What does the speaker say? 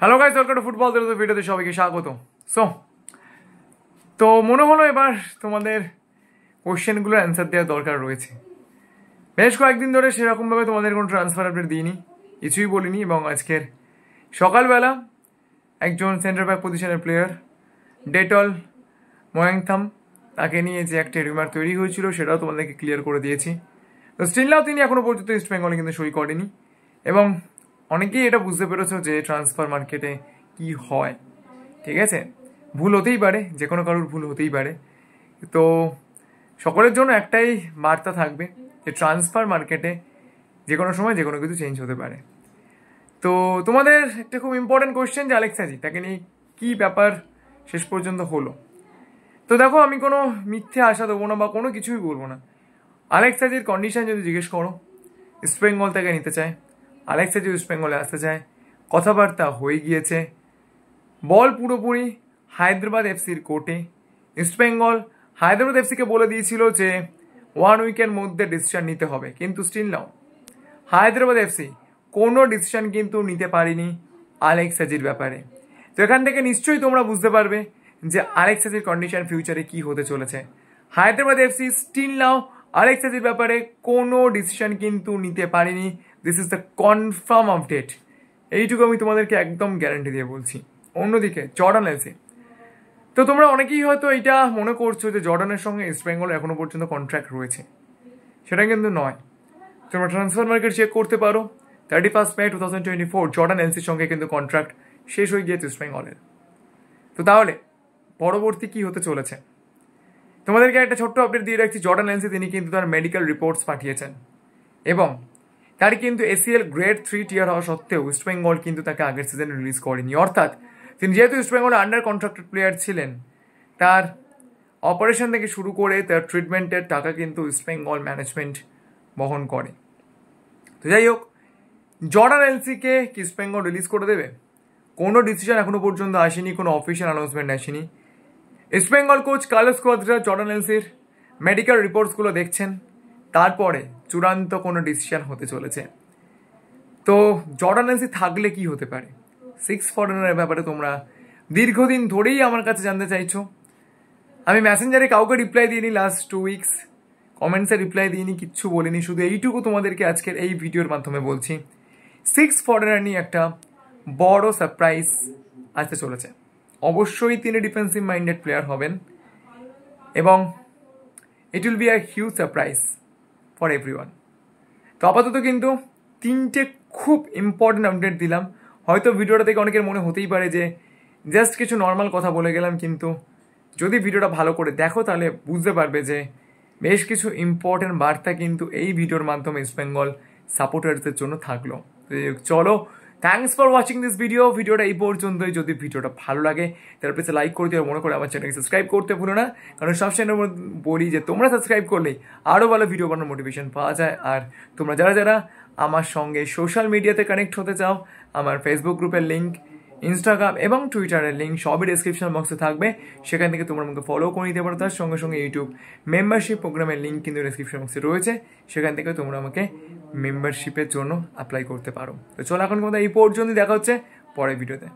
Hello guys, welcome to football ভিডিওতে সবাইকে স্বাগত। তো মনে হলো এবার তোমাদের কোশ্চেনগুলোর অ্যান্সার দেওয়ার দরকার রয়েছে। বেশ কয়েকদিন ধরে সেরকমভাবে তোমাদের কোনো ট্রান্সফার আপডেট দিইনি, কিছুই বলিনি, এবং আজকের সকালবেলা একজন সেন্টার ব্যাক পজিশনের প্লেয়ার ডেটল মোয়াংথাম, তাকে নিয়ে যে একটা রিউমার তৈরি হয়েছিল সেটাও তোমাদেরকে ক্লিয়ার করে দিয়েছি। তো স্টিল নাও তিনি এখনো পর্যন্ত ইস্ট বেঙ্গলে কিন্তু সই করেনি, এবং অনেকেই এটা বুঝতে পেরেছো যে ট্রান্সফার মার্কেটে কি হয়। ঠিক আছে, ভুল হতেই পারে, যে কোনো কারোর ভুল হতেই পারে। তো সকলের জন্য একটাই বার্তা থাকবে যে ট্রান্সফার মার্কেটে যে কোনো সময় যে কোনো কিছু চেঞ্জ হতে পারে। তো তোমাদের একটা খুব ইম্পর্টেন্ট কোয়েশ্চেন যে আলেক্স সাজি, তাকে নিয়ে কী ব্যাপার শেষ পর্যন্ত হলো। তো দেখো, আমি কোনো মিথ্যে আশা দেবো না বা কোনো কিছুই বলবো না। আলেক্স সাজির কন্ডিশন যদি জিজ্ঞেস করো, ইস্ট বেঙ্গল তাকে নিতে চায়, আলেক্স সাজি ইস্ট বেঙ্গলে আসতে চায়, কথাবার্তা হয়ে গিয়েছে, বল পুরোপুরি হায়দ্রাবাদ এফসির কোর্টে। ইস্ট বেঙ্গল হায়দ্রাবাদ এফসিকে বলে দিয়েছিল যে 1 উইকের মধ্যে ডিসিশন নিতে হবে, কিন্তু স্টিল নাও হায়দ্রাবাদ এফসি কোনো ডিসিশন কিন্তু নিতে পারেনি আলেক্স সাজির ব্যাপারে। তো এখান থেকে নিশ্চয়ই তোমরা বুঝতে পারবে যে আলেক্স সাজির কন্ডিশন ফিউচারে কি হতে চলেছে। Hyderabad FC still now Alex Saji ব্যাপারে কোনো ডিসিশন কিন্তু নিতে পারেনি। This is the confirm update, এইটুকু আমি তোমাদেরকে একদম গ্যারান্টি দিয়ে বলছি। অন্যদিকে জর্ডান এলসি, তো তোমরা অনেকেই হয়তো এটা মনে করছো যে জর্ডানের সঙ্গে ইস্ট বেঙ্গল এখনো পর্যন্ত কন্ট্রাক্ট রয়েছে, সেটা কিন্তু নয়। তোমরা ট্রান্সফার মার্কেট চেক করতে পারো, 31 মে 2024 জর্ডান এলসির সঙ্গে কিন্তু কন্ট্রাক্ট শেষ হয়ে গিয়েছে ইস্ট বেঙ্গলের। তো তাহলে পরবর্তী কি হতে চলেছে তোমাদেরকে একটা ছোট্ট আপডেট দিয়ে রাখছি। জর্ডান এলসি তিনি কিন্তু তার মেডিকেল রিপোর্টস পাঠিয়েছেন, এবং তার কিন্তু ACL গ্রেড 3 টিয়ার হওয়া সত্ত্বেও ইস্ট বেঙ্গল কিন্তু তাকে আগের সিজনে রিলিজ করেনি। অর্থাৎ তিনি যেহেতু ইস্ট বেঙ্গলের আন্ডার কন্ট্রাক্টেড প্লেয়ার ছিলেন, তার অপারেশন থেকে শুরু করে তার ট্রিটমেন্টের টাকা কিন্তু ইস্ট বেঙ্গল ম্যানেজমেন্ট বহন করে। তো যাই হোক, জর্ডান এলসিকে কি ইস্ট বেঙ্গল রিলিজ করে দেবে? কোনো ডিসিশন এখনো পর্যন্ত আসেনি, কোনো অফিসিয়াল অ্যানাউন্সমেন্ট আসেনি। East Bengal coach Carlos Cuadrat Jordan এলসির মেডিকেল রিপোর্টসগুলো দেখছেন, তারপরে চূড়ান্ত কোনো ডিসিশন হতে চলেছে। তো জর্ডান এলসি থাকলে কি হতে পারে, 6 ফরেনারের ব্যাপারে তোমরা দীর্ঘদিন ধরেই আমার কাছে জানতে চাইছো। আমি মেসেঞ্জারে কাউকে রিপ্লাই দিইনি লাস্ট 2 উইকস, কমেন্টসে রিপ্লাই দিইনি, কিচ্ছু বলিনি। শুধু এইটুকু তোমাদেরকে আজকের এই ভিডিওর মাধ্যমে বলছি, 6 ফরেনার নিয়ে একটা বড় সারপ্রাইজ আসতে চলেছে। অবশ্যই তিনি ডিফেন্সিভ মাইন্ডেড প্লেয়ার হবেন, এবং it will be a huge surprise for everyone. তো আপাতত কিন্তু 3টে খুব ইম্পর্টেন্ট আপডেট দিলাম। হয়তো ভিডিওটা থেকে অনেকের মনে হতেই পারে যে জাস্ট কিছু নর্মাল কথা বলে গেলাম, কিন্তু যদি ভিডিওটা ভালো করে দেখো তাহলে বুঝতে পারবে যে বেশ কিছু ইম্পর্টেন্ট বার্তা কিন্তু এই ভিডিওর মাধ্যমে ইস্ট বেঙ্গল সাপোর্টারদের জন্য থাকলো। চলো, thanks for watching this video. ভিডিওটা এই পর্যন্তই। যদি ভিডিওটা ভালো লাগে তাহলে প্লিজ লাইক করে দিও, মনে করে আমার চ্যানেলকে সাবস্ক্রাইব করতে ভুলো না, কারণ সবসময় বলি যে তোমরা সাবস্ক্রাইব করলেই আরও ভালো ভিডিও বানানোর মোটিভেশন পাওয়া যায়। আর তোমরা যারা যারা আমার সঙ্গে সোশ্যাল মিডিয়াতে কানেক্ট হতে চাও, আমার ফেসবুক গ্রুপের লিঙ্ক, ইনস্টাগ্রাম এবং টুইটারের লিঙ্ক সবই ডিসক্রিপশন বক্সে থাকবে, সেখান থেকে তোমরা আমাকে ফলো করে নিতে পারো। তার সঙ্গে সঙ্গে ইউটিউব মেম্বারশিপ প্রোগ্রামের লিঙ্ক কিন্তু ডিসক্রিপশন বক্সে রয়েছে, সেখান থেকে তোমরা আমাকে মেম্বারশিপের জন্য অ্যাপ্লাই করতে পারো। তো চলো, এখন কথা এই পর্যন্ত, দেখা হচ্ছে পরের ভিডিওতে।